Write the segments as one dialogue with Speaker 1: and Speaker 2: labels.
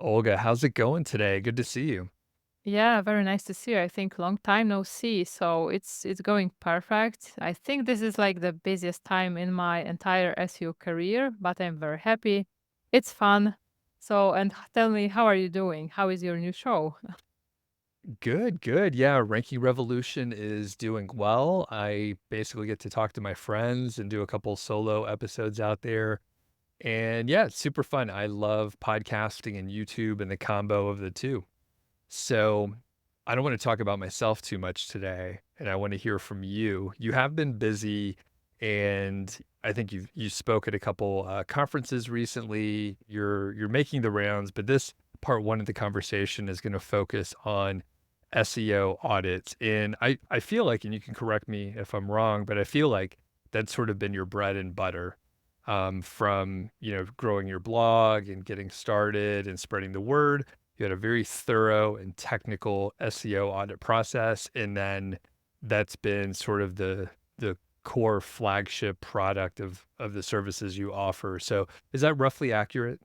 Speaker 1: Olga, how's it going today? Good to see you.
Speaker 2: Yeah, very nice to see you. I think long time no see, so it's going perfect. I think this is like the busiest time in my entire SEO career, but I'm very happy. It's fun. So, and tell me, how are you doing? How is your new show?
Speaker 1: Good, good. Yeah, Ranking Revolution is doing well. I basically get to talk to my friends and do a couple solo episodes out there. And yeah, it's super fun. I love podcasting and YouTube and the combo of the two. So I don't want to talk about myself too much today, and I want to hear from you. You have been busy, and I think you spoke at a couple conferences recently. You're making the rounds, but this part one of the conversation is going to focus on SEO audits. And I feel like, and you can correct me if I'm wrong, but I feel like that's sort of been your bread and butter from growing your blog and getting started and spreading the word. You had a very thorough and technical SEO audit process, and then that's been sort of the core flagship product of the services you offer. So is that roughly accurate?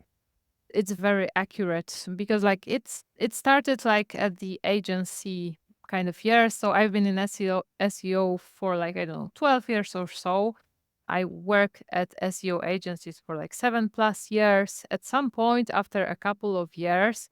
Speaker 2: It's very accurate because it started like at the agency kind of years. So I've been in SEO for like I don't know 12 years or so. I work at SEO agencies for like 7+ years. At some point, after a couple of years,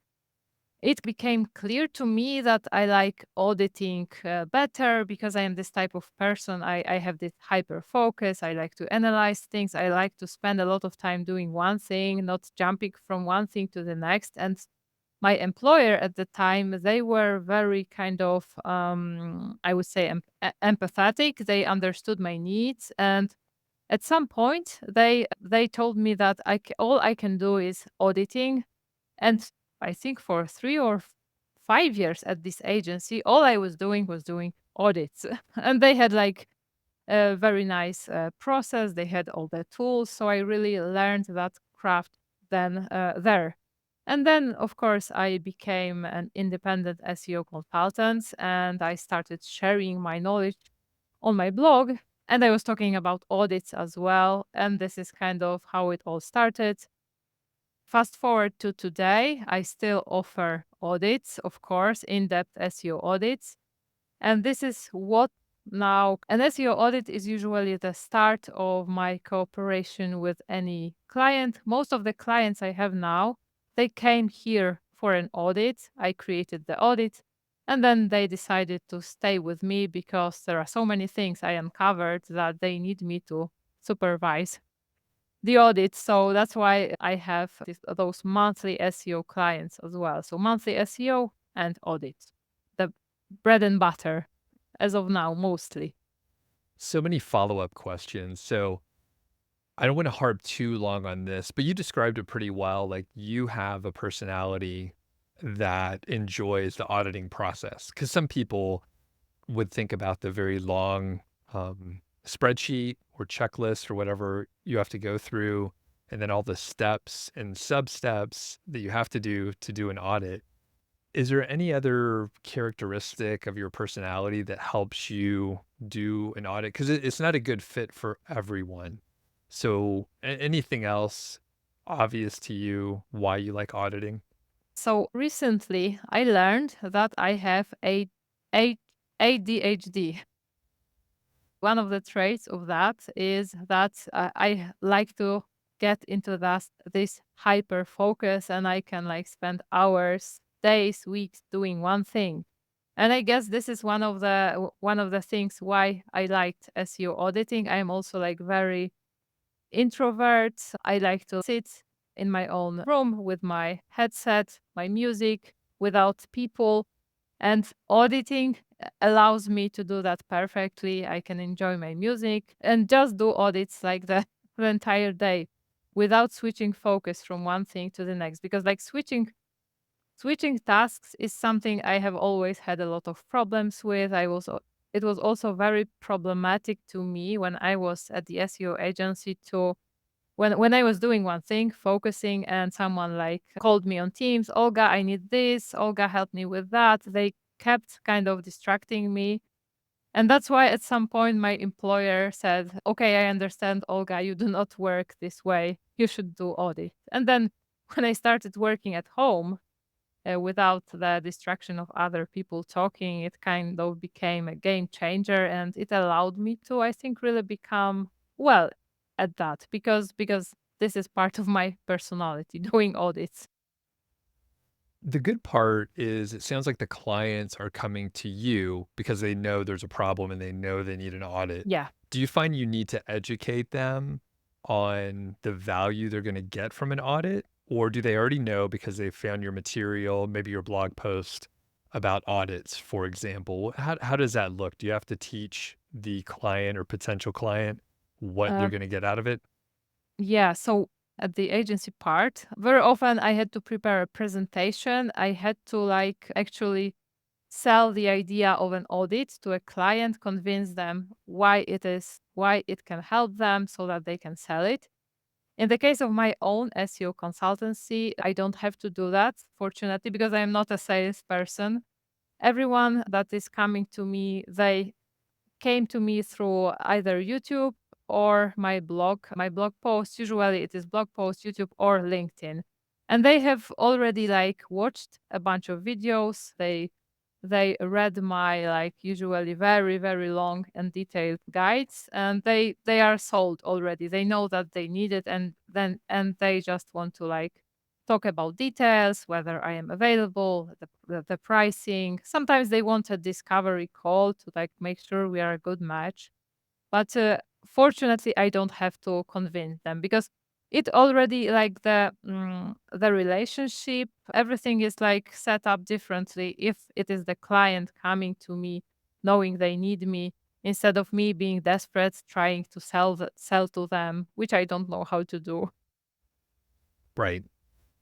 Speaker 2: it became clear to me that I like auditing better because I am this type of person. I have this hyper focus. I like to analyze things. I like to spend a lot of time doing one thing, not jumping from one thing to the next. And my employer at the time, they were very kind of, I would say, empathetic. They understood my needs, and at some point, they told me that all I can do is auditing, and I think for 5 years at this agency, all I was doing audits. And they had like a very nice process. They had all the tools. So I really learned that craft then there. And then, of course, I became an independent SEO consultant and I started sharing my knowledge on my blog. And I was talking about audits as well. And this is kind of how it all started. Fast forward to today, I still offer audits, of course, in depth SEO audits. And this is what now an SEO audit is usually the start of my cooperation with any client. Most of the clients I have now, they came here for an audit. I created the audit and then they decided to stay with me because there are so many things I uncovered that they need me to supervise the audit. So that's why I have those monthly SEO clients as well. So monthly SEO and audits, the bread and butter as of now, mostly.
Speaker 1: So many follow-up questions. So I don't want to harp too long on this, but you described it pretty well. Like you have a personality that enjoys the auditing process because some people would think about the very long spreadsheet or checklist or whatever you have to go through, and then all the steps and sub steps that you have to do an audit. Is there any other characteristic of your personality that helps you do an audit? Because it's not a good fit for everyone. So, anything else obvious to you why you like auditing?
Speaker 2: So recently I learned that I have a ADHD. One of the traits of that is that I like to get into this hyper focus and I can like spend hours, days, weeks doing one thing. And I guess this is one of the things why I liked SEO auditing. I'm also like very introvert. I like to sit in my own room with my headset, my music, without people. And auditing allows me to do that perfectly. I can enjoy my music and just do audits like the entire day without switching focus from one thing to the next. Because like switching tasks is something I have always had a lot of problems with. It was also very problematic to me when I was at the SEO agency to when I was doing one thing, focusing, and someone like called me on Teams, Olga, I need this, Olga, help me with that. They kept kind of distracting me. And that's why at some point my employer said, okay, I understand, Olga, you do not work this way. You should do audit. And then when I started working at home, without the distraction of other people talking, it kind of became a game changer, and it allowed me to, I think, really become well at that, because this is part of my personality, doing audits.
Speaker 1: The good part is it sounds like the clients are coming to you because they know there's a problem and they know they need an audit.
Speaker 2: Yeah.
Speaker 1: Do you find you need to educate them on the value they're going to get from an audit? Or do they already know because they found your material, maybe your blog post about audits, for example? How does that look? Do you have to teach the client or potential client what they're
Speaker 2: Uh,
Speaker 1: going to get out of it?
Speaker 2: yeah. So at the agency part, very often I had to prepare a presentation. I had to like actually sell the idea of an audit to a client, convince them why it can help them so that they can sell it. In the case of my own SEO consultancy, I don't have to do that, fortunately, because I am not a salesperson. Everyone that is coming to me, they came to me through either YouTube or my blog. My blog post, usually it is blog post, YouTube or LinkedIn. And they have already like watched a bunch of videos. They read my like usually very very long and detailed guides, and they are sold already. They know that they need it, and they just want to like talk about details, whether I am available, the pricing. Sometimes they want a discovery call to like make sure we are a good match. But fortunately, I don't have to convince them, because it already like the relationship, everything is like set up differently if it is the client coming to me knowing they need me, instead of me being desperate trying to sell to them, which I don't know how to do.
Speaker 1: Right.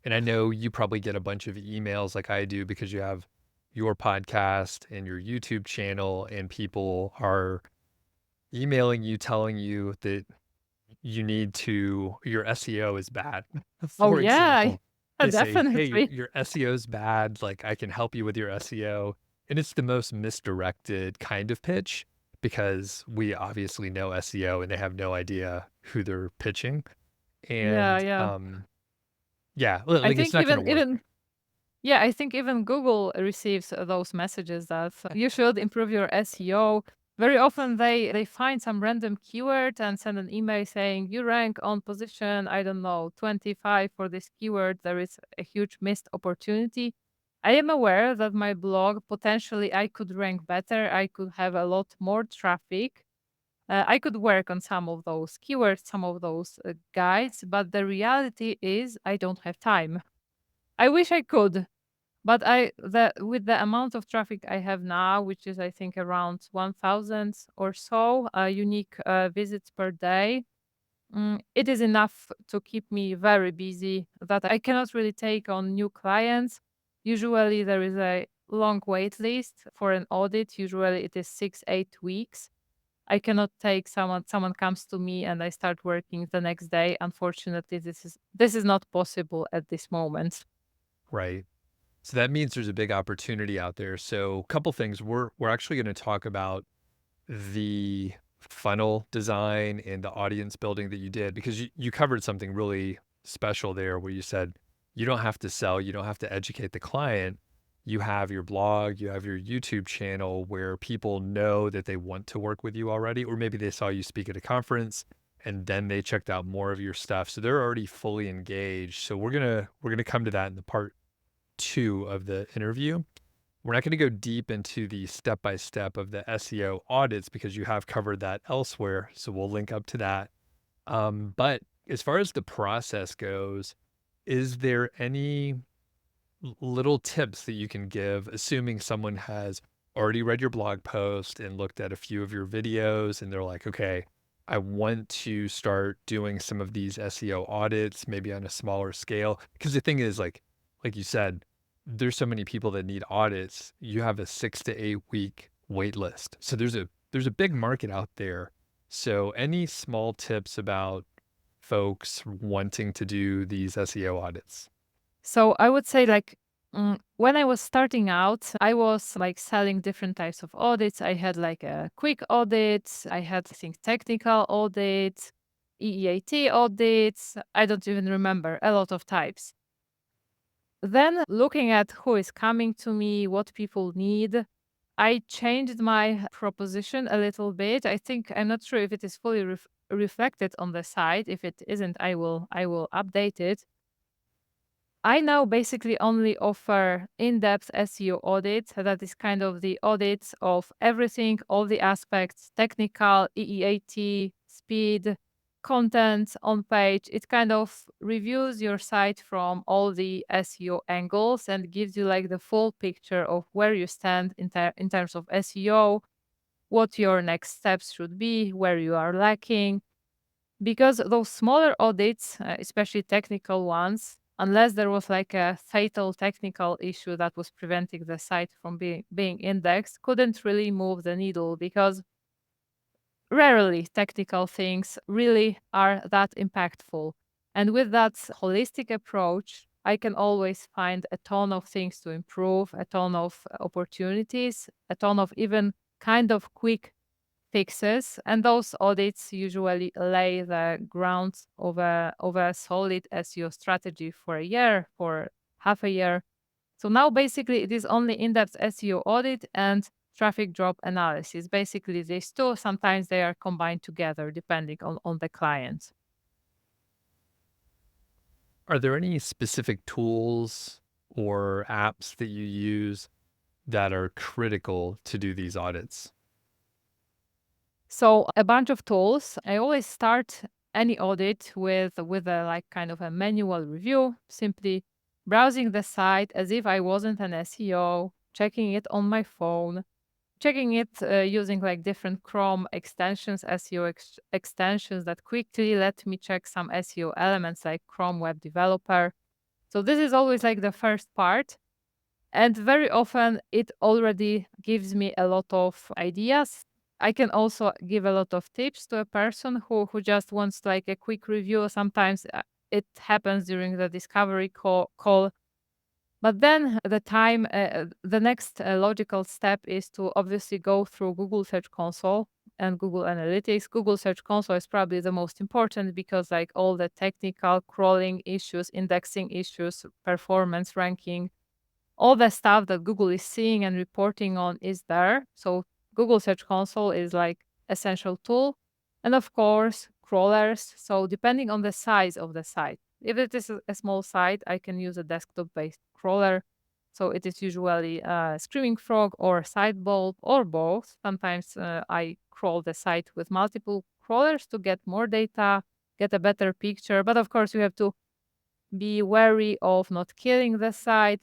Speaker 1: And I know you probably get a bunch of emails like I do because you have your podcast and your YouTube channel, and people are emailing you telling you that your SEO is bad.
Speaker 2: Oh
Speaker 1: For
Speaker 2: yeah,
Speaker 1: example, they say, "Hey,
Speaker 2: definitely.
Speaker 1: your SEO is bad. Like, I can help you with your SEO." And it's the most misdirected kind of pitch because we obviously know SEO and they have no idea who they're pitching.
Speaker 2: Yeah,
Speaker 1: And
Speaker 2: yeah.
Speaker 1: yeah,
Speaker 2: I
Speaker 1: like it's
Speaker 2: think
Speaker 1: not going to work.
Speaker 2: yeah, I think even Google receives those messages that you should improve your SEO. Very often they find some random keyword and send an email saying you rank on position, I don't know, 25 for this keyword. There is a huge missed opportunity. I am aware that my blog potentially I could rank better. I could have a lot more traffic. I could work on some of those keywords, some of those guides, but the reality is I don't have time. I wish I could, but I the with the amount of traffic I have now, which is I think around 1,000 or so unique visits per day, it is enough to keep me very busy. That I cannot really take on new clients. Usually there is a long wait list for an audit. Usually it is 6 8 weeks. I cannot take someone comes to me and I start working the next day. Unfortunately, this is not possible at this moment.
Speaker 1: Right. So that means there's a big opportunity out there. So, a couple things. We're actually going to talk about the funnel design and the audience building that you did because you covered something really special there where you said you don't have to sell, you don't have to educate the client. You have your blog, you have your YouTube channel where people know that they want to work with you already, or maybe they saw you speak at a conference and then they checked out more of your stuff. So they're already fully engaged. So we're gonna come to that in the part two of the interview. We're not going to go deep into the step by step of the SEO audits because you have covered that elsewhere. So we'll link up to that. But as far as the process goes, is there any little tips that you can give, assuming someone has already read your blog post and looked at a few of your videos and they're like, okay, I want to start doing some of these SEO audits, maybe on a smaller scale. Because the thing is, like you said, there's so many people that need audits. You have a 6 to 8 week wait list. So there's a big market out there. So any small tips about folks wanting to do these SEO audits?
Speaker 2: So I would say like when I was starting out, I was like selling different types of audits. I had like a quick audit, I had I think technical audits, EEAT audits. I don't even remember a lot of types. Then looking at who is coming to me, what people need, I changed my proposition a little bit. I think I'm not sure if it is fully reflected on the site. If it isn't, I will update it. I now basically only offer in-depth SEO audit. That is kind of the audits of everything, all the aspects, technical, EEAT, speed, content on page. It kind of reviews your site from all the SEO angles and gives you like the full picture of where you stand in terms of SEO, what your next steps should be, where you are lacking, because those smaller audits, especially technical ones, unless there was like a fatal technical issue that was preventing the site from being indexed, couldn't really move the needle because rarely technical things really are that impactful. And with that holistic approach, I can always find a ton of things to improve, a ton of opportunities, a ton of even kind of quick fixes, and those audits usually lay the grounds of a solid SEO strategy for a year, for half a year. So now basically it is only in-depth SEO audit and traffic drop analysis. Basically these two, sometimes they are combined together depending on the client.
Speaker 1: Are there any specific tools or apps that you use that are critical to do these audits?
Speaker 2: So a bunch of tools. I always start any audit with a like kind of a manual review, simply browsing the site as if I wasn't an SEO, checking it on my phone, checking it using like different Chrome extensions, SEO extensions that quickly let me check some SEO elements like Chrome Web Developer. So this is always like the first part. And very often it already gives me a lot of ideas. I can also give a lot of tips to a person who just wants like a quick review. Sometimes it happens during the discovery call. But then the next logical step is to obviously go through Google Search Console and Google Analytics. Google Search Console is probably the most important because like all the technical crawling issues, indexing issues, performance ranking, all the stuff that Google is seeing and reporting on is there. So Google Search Console is like essential tool. And of course, crawlers. So depending on the size of the site. If it is a small site, I can use a desktop-based crawler. So it is usually Screaming Frog or Sidebulb or both. Sometimes I crawl the site with multiple crawlers to get more data, get a better picture. But of course, you have to be wary of not killing the site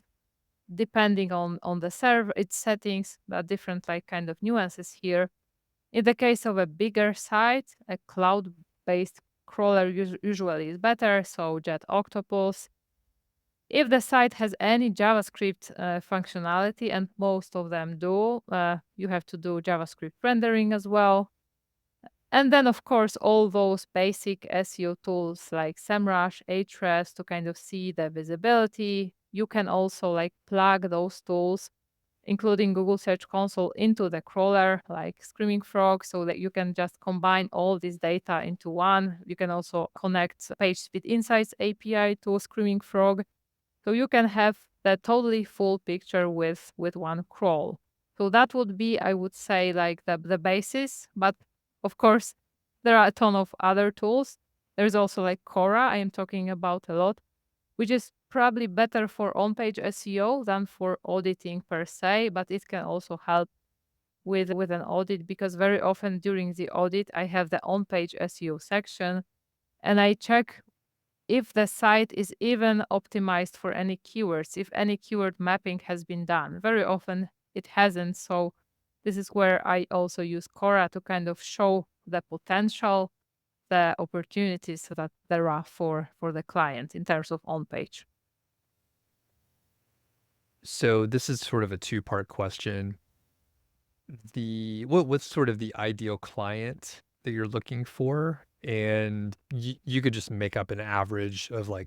Speaker 2: depending on the server, its settings, there are different like kind of nuances here. In the case of a bigger site, a cloud-based crawler usually is better, so Jet Octopus. If the site has any JavaScript functionality, and most of them do, you have to do JavaScript rendering as well. And then, of course, all those basic SEO tools like SEMrush, Ahrefs to kind of see the visibility. You can also like plug those tools, including Google Search Console, into the crawler like Screaming Frog so that you can just combine all this data into one. You can also connect PageSpeed Insights API to Screaming Frog. So you can have the totally full picture with one crawl. So that would be, I would say, like the basis. But of course, there are a ton of other tools. There's also like Cora, I am talking about a lot, which is probably better for on-page SEO than for auditing per se, but it can also help with an audit because very often during the audit, I have the on-page SEO section and I check if the site is even optimized for any keywords, if any keyword mapping has been done. Very often it hasn't. So this is where I also use Cora to kind of show the potential, the opportunities that there are for the client in terms of on-page.
Speaker 1: So this is sort of a two-part question. What's sort of the ideal client that you're looking for? And you could just make up an average of like,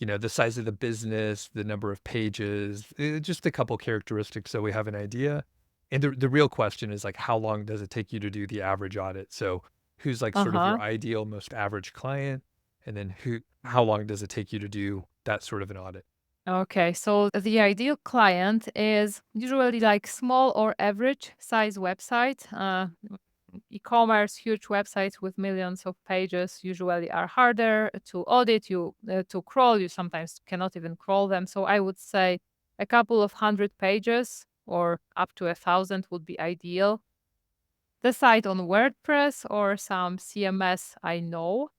Speaker 1: the size of the business, the number of pages, just a couple characteristics so we have an idea. And the real question is like, how long does it take you to do the average audit? So who's like sort of your
Speaker 2: Uh-huh.
Speaker 1: ideal, most average client? And then how long does it take you to do that sort of an audit?
Speaker 2: Okay, so the ideal client is usually like small or average size website. E-commerce, huge websites with millions of pages usually are harder to audit, you to crawl. You sometimes cannot even crawl them. So I would say a couple of hundred pages or up to 1,000 would be ideal. The site on WordPress or some CMS I know,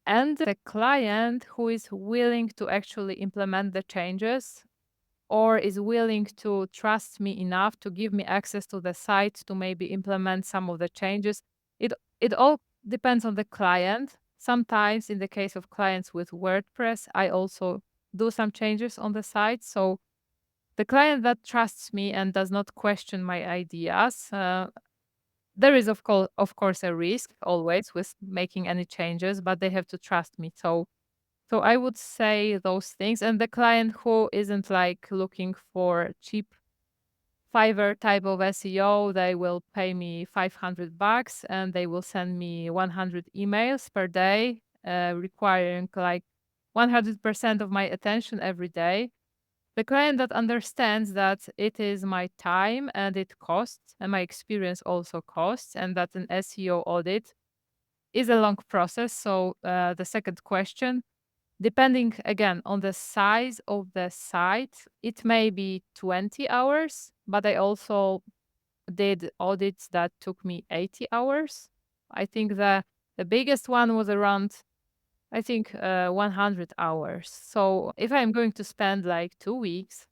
Speaker 2: and the client who is willing to actually implement the changes or is willing to trust me enough to give me access to the site to maybe implement some of the changes. It all depends on the client. Sometimes in the case of clients with WordPress, I also do some changes on the site. So the client that trusts me and does not question my ideas, there is of course a risk always with making any changes, but they have to trust me. So I would say those things. And the client who isn't like looking for cheap Fiverr type of SEO, they will pay me $500 and they will send me 100 emails per day, requiring like 100% of my attention every day. The client that understands that it is my time and it costs, and my experience also costs, and that an SEO audit is a long process. So the second question, depending again on the size of the site, it may be 20 hours, but I also did audits that took me 80 hours. I think the biggest one was around, I think, 100 hours. So if I'm going to spend like 2 weeks,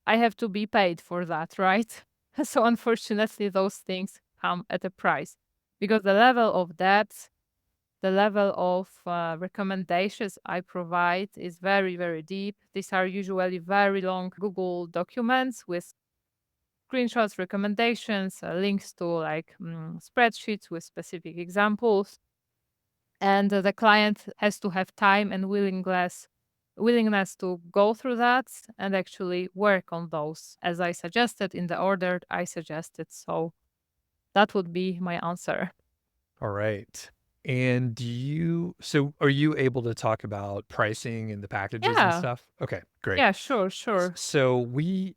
Speaker 2: I have to be paid for that, right? So unfortunately, those things come at a price because the level of depth, the level of recommendations I provide is very, very deep. These are usually very long Google documents with screenshots, recommendations, links to like spreadsheets with specific examples. And the client has to have time and willingness to go through that and actually work on those as I suggested in the order I suggested. So that would be my answer.
Speaker 1: All right. And so are you able to talk about pricing and the packages and
Speaker 2: Yeah.
Speaker 1: stuff? Okay, great.
Speaker 2: Yeah, sure, sure.
Speaker 1: So we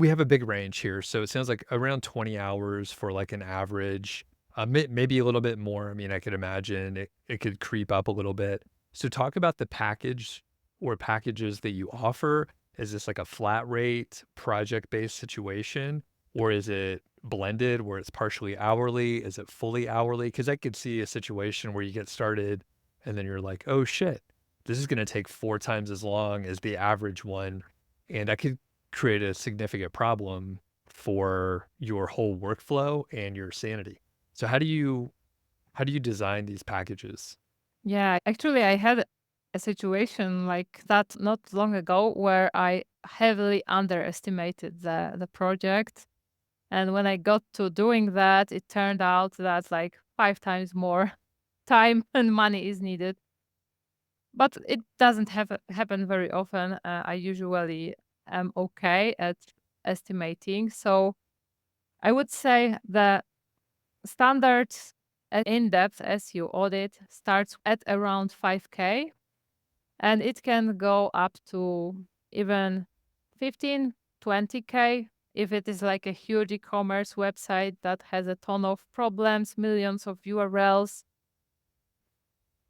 Speaker 1: have a big range here. So it sounds like around 20 hours for like an average, maybe a little bit more. I mean, I could imagine it could creep up a little bit. So talk about the package or packages that you offer. Is this like a flat rate, project based situation, or is it blended where it's partially hourly? Is it fully hourly? Because I could see a situation where you get started and then you're like, oh shit, this is going to take 4 times as long as the average one. And I could create a significant problem for your whole workflow and your sanity. So how do you design these packages?
Speaker 2: Yeah, actually, I had a situation like that not long ago where I heavily underestimated the project. And when I got to doing that, it turned out that like 5 times more time and money is needed. But it doesn't happen very often. I usually am okay at estimating. So I would say the standard in-depth SEO audit starts at around 5K, and it can go up to even 15, 20K if it is like a huge e-commerce website that has a ton of problems, millions of URLs.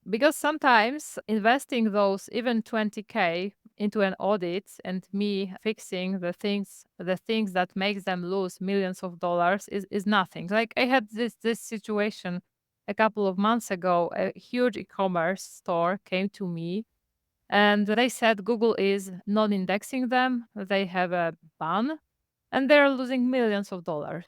Speaker 2: Because sometimes investing those even 20K into an audit and me fixing the things that makes them lose millions of dollars is nothing. Like I had this situation a couple of months ago. A huge e-commerce store came to me and they said Google is non-indexing them. They have a ban and they're losing millions of dollars.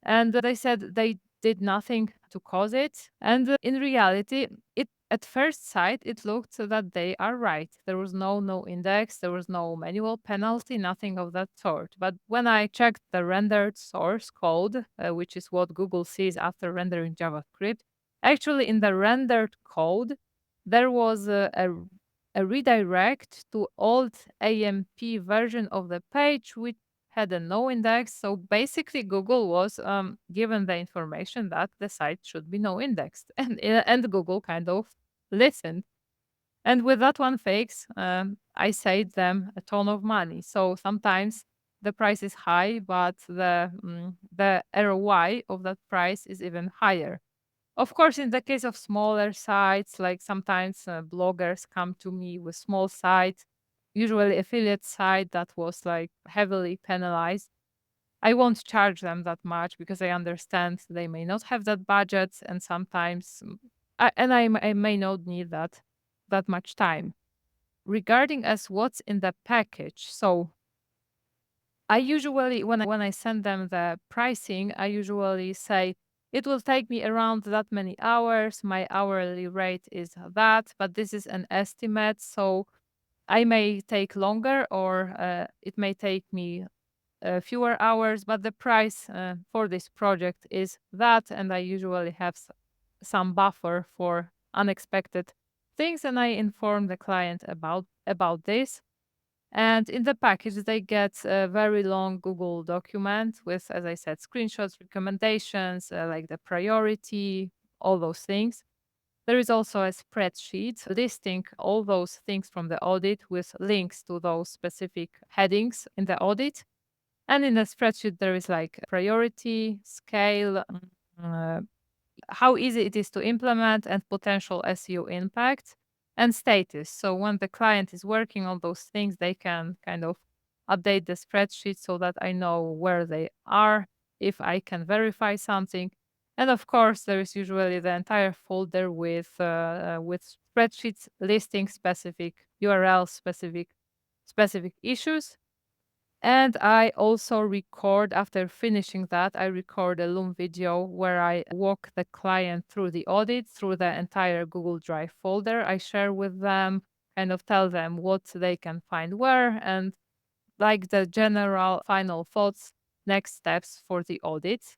Speaker 2: And they said they did nothing to cause it. And in reality, it at first sight it looked that they are right. There was no index, there was no manual penalty, nothing of that sort. But when I checked the rendered source code, which is what Google sees after rendering JavaScript, actually in the rendered code there was a redirect to old AMP version of the page, which had a no index. So basically, Google was given the information that the site should be no indexed, and Google kind of listened. And with that one fix, I saved them a ton of money. So sometimes the price is high, but the ROI of that price is even higher. Of course, in the case of smaller sites, like sometimes bloggers come to me with small sites, usually affiliate site that was like heavily penalized. I won't charge them that much because I understand they may not have that budget, and sometimes I may not need that much time. Regarding as what's in the package, so I usually when I send them the pricing, I usually say it will take me around that many hours. My hourly rate is that, but this is an estimate, so I may take longer or it may take me fewer hours, but the price for this project is that, and I usually have some buffer for unexpected things, and I inform the client about this. And in the package, they get a very long Google document with, as I said, screenshots, recommendations, like the priority, all those things. There is also a spreadsheet listing all those things from the audit with links to those specific headings in the audit. And in the spreadsheet, there is like priority, scale, uh, how easy it is to implement, and potential SEO impact and status. So when the client is working on those things, they can kind of update the spreadsheet so that I know where they are, if I can verify something. And of course, there is usually the entire folder with spreadsheets listing specific URLs, specific issues. And I also record, after finishing that, I record a Loom video where I walk the client through the audit, through the entire Google Drive folder. I share with them, kind of tell them what they can find where, and like the general final thoughts, next steps for the audit.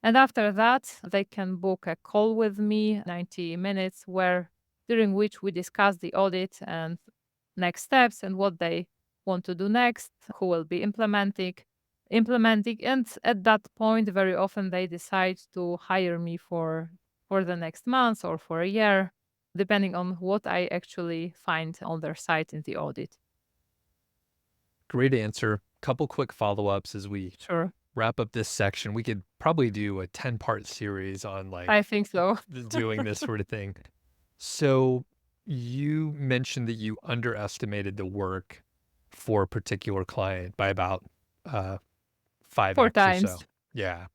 Speaker 2: And after that, they can book a call with me, 90 minutes, where during which we discuss the audit and next steps and what they want to do next, who will be implementing. And at that point, very often they decide to hire me for the next month or for a year, depending on what I actually find on their site in the audit.
Speaker 1: Great answer. Couple quick follow-ups as we
Speaker 2: Sure.
Speaker 1: wrap up this section. We could probably do a 10-part series on
Speaker 2: I
Speaker 1: like
Speaker 2: think so.
Speaker 1: doing this sort of thing. So you mentioned that you underestimated the work for a particular client by about uh,
Speaker 2: Four
Speaker 1: 5x or
Speaker 2: times.
Speaker 1: so. Yeah.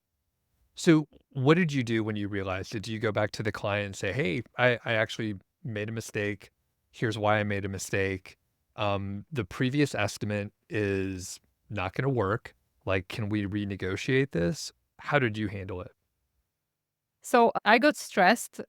Speaker 1: So what did you do when you realized? Did you go back to the client and say, "Hey, I actually made a mistake. Here's why I made a mistake. The previous estimate is not going to work. Like, can we renegotiate this?" How did you handle it?
Speaker 2: So I got stressed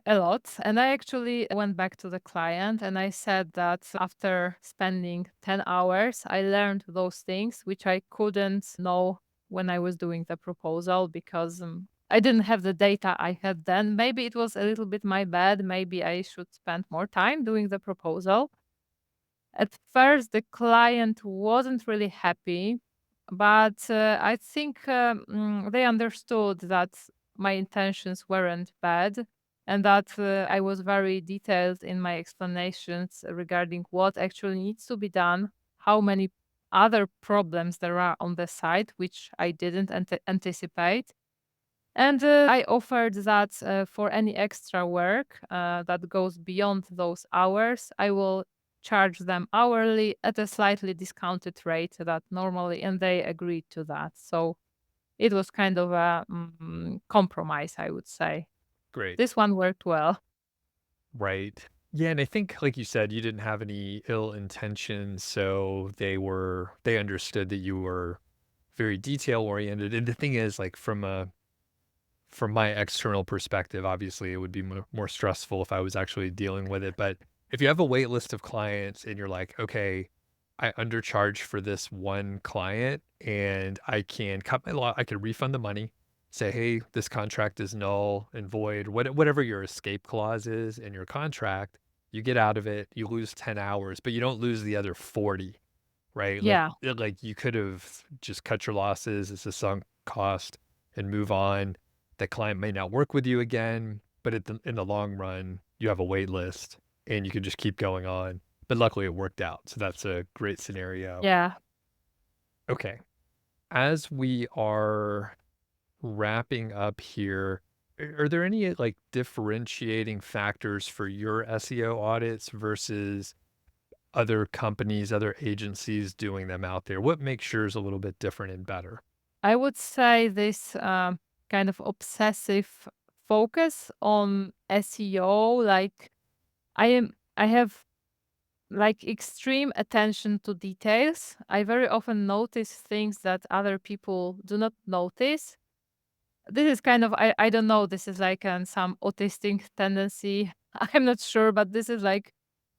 Speaker 2: a lot. And I actually went back to the client and I said that after spending 10 hours, I learned those things which I couldn't know when I was doing the proposal because I didn't have the data I had then. Maybe it was a little bit my bad. Maybe I should spend more time doing the proposal. At first, the client wasn't really happy, but I think they understood that my intentions weren't bad and that I was very detailed in my explanations regarding what actually needs to be done, how many other problems there are on the site, which I didn't anticipate. And I offered that for any extra work that goes beyond those hours, I will charge them hourly at a slightly discounted rate that normally, and they agreed to that. So it was kind of a compromise, I would say.
Speaker 1: Great.
Speaker 2: This one worked well.
Speaker 1: Right. Yeah, and I think, like you said, you didn't have any ill intentions, so they understood that you were very detail oriented. And the thing is, like from my external perspective, obviously, it would be more stressful if I was actually dealing with it. But if you have a wait list of clients and you're like, okay, I undercharged for this one client and I can cut my I could refund the money, say, hey, this contract is null and void, whatever your escape clause is in your contract, you get out of it, you lose 10 hours, but you don't lose the other 40, right?
Speaker 2: Yeah.
Speaker 1: Like you could have just cut your losses, it's a sunk cost and move on. The client may not work with you again, but in the long run, you have a wait list and you could just keep going on. But luckily it worked out. So that's a great scenario.
Speaker 2: Yeah.
Speaker 1: Okay. As we are wrapping up here, are there any like differentiating factors for your SEO audits versus other companies, other agencies doing them out there? What makes yours a little bit different and better?
Speaker 2: I would say this kind of obsessive focus on SEO, like I have like extreme attention to details. I very often notice things that other people do not notice. This is kind of I don't know. This is like some autistic tendency. I'm not sure, but this is like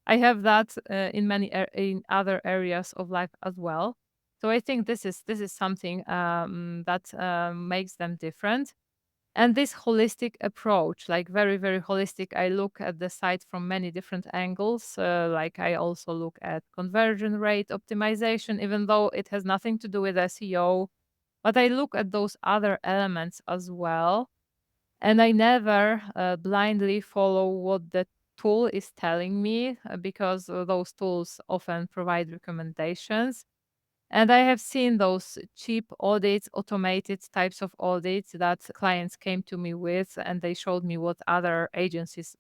Speaker 2: I have that in in other areas of life as well. So I think this is something that makes them different. And this holistic approach, like very holistic, I look at the site from many different angles. Like I also look at conversion rate optimization, even though it has nothing to do with SEO, but I look at those other elements as well. And I never blindly follow what the tool is telling me because those tools often provide recommendations. And I have seen those cheap audits, automated types of audits that clients came to me with, and they showed me what other agencies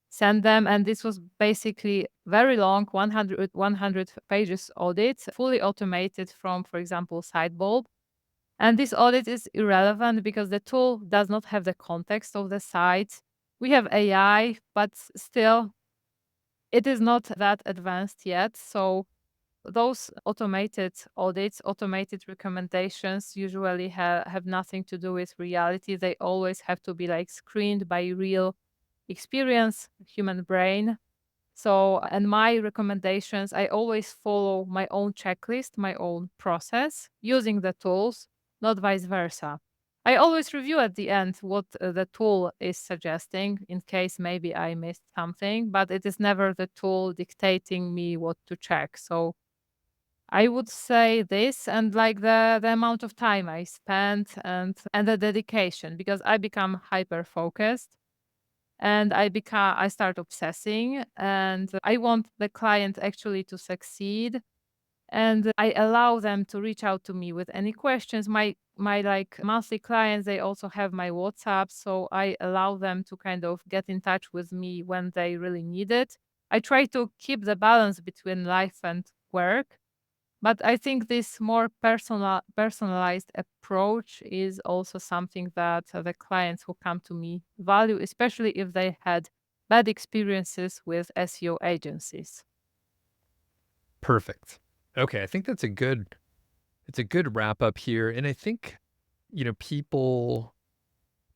Speaker 2: send them. And this was basically very long, 100 pages audit, fully automated from, for example, Sidebulb. And this audit is irrelevant because the tool does not have the context of the site. We have AI, but still, it is not that advanced yet. So those automated audits, automated recommendations usually have nothing to do with reality. They always have to be like screened by real experience, human brain. So, and my recommendations, I always follow my own checklist, my own process using the tools, not vice versa. I always review at the end what the tool is suggesting in case maybe I missed something, but it is never the tool dictating me what to check. So, I would say this and like the amount of time I spent and the dedication because I become hyper focused and I start obsessing and I want the client actually to succeed and I allow them to reach out to me with any questions. My like monthly clients, they also have my WhatsApp, so I allow them to kind of get in touch with me when they really need it. I try to keep the balance between life and work, but I think this more personalized approach is also something that the clients who come to me value, especially if they had bad experiences with SEO agencies.
Speaker 1: Perfect. Okay, I think that's a good it's a good wrap up here. And I think,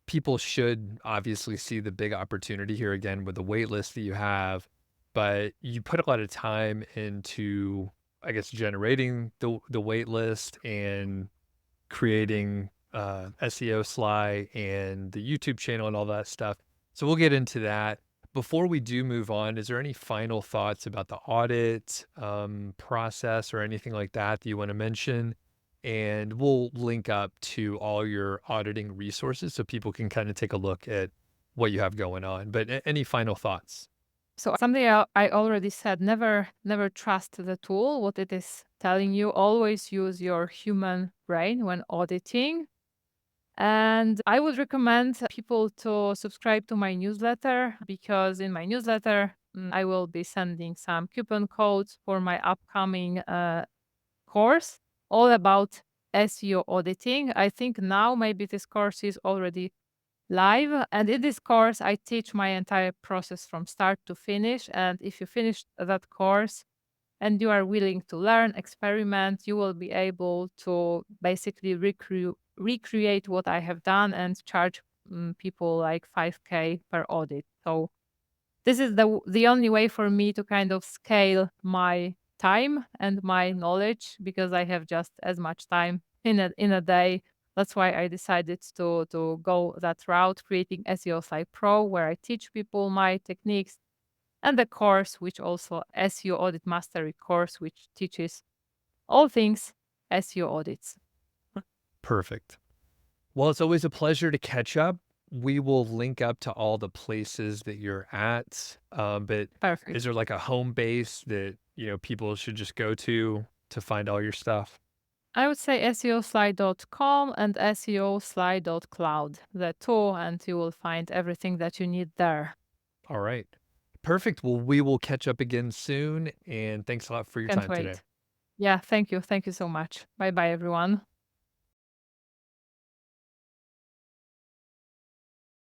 Speaker 1: people should obviously see the big opportunity here again with the wait list that you have, but you put a lot of time into, I guess, generating the wait list and creating SEO Sly and the YouTube channel and all that stuff. So we'll get into that. Before we do move on, is there any final thoughts about the audit process or anything like that that you want to mention? And we'll link up to all your auditing resources so people can kind of take a look at what you have going on. But any final thoughts?
Speaker 2: So something I already said, never trust the tool, what it is telling you. Always use your human brain when auditing. And I would recommend people to subscribe to my newsletter because in my newsletter, I will be sending some coupon codes for my upcoming course all about SEO auditing. I think now maybe this course is already live. And in this course, I teach my entire process from start to finish. And if you finish that course, and you are willing to learn, experiment, you will be able to basically recreate what I have done and charge people like 5K per audit. So this is the only way for me to kind of scale my time and my knowledge because I have just as much time in a day. That's why I decided to go that route, creating SEO Site Pro, where I teach people my techniques and the course, which also SEO Audit Mastery course, which teaches all things SEO audits.
Speaker 1: Perfect. Well, it's always a pleasure to catch up. we will link up to all the places that you're at, but is
Speaker 2: Perfect.
Speaker 1: there like a home base that, people should just go to find all your stuff?
Speaker 2: I would say seoslide.com and seoslide.cloud, the two, and you will find everything that you need there.
Speaker 1: All right. Perfect. Well, we will catch up again soon, and thanks a lot for your
Speaker 2: Can't
Speaker 1: time today.
Speaker 2: wait. Yeah, thank you. Thank you so much. Bye bye, everyone.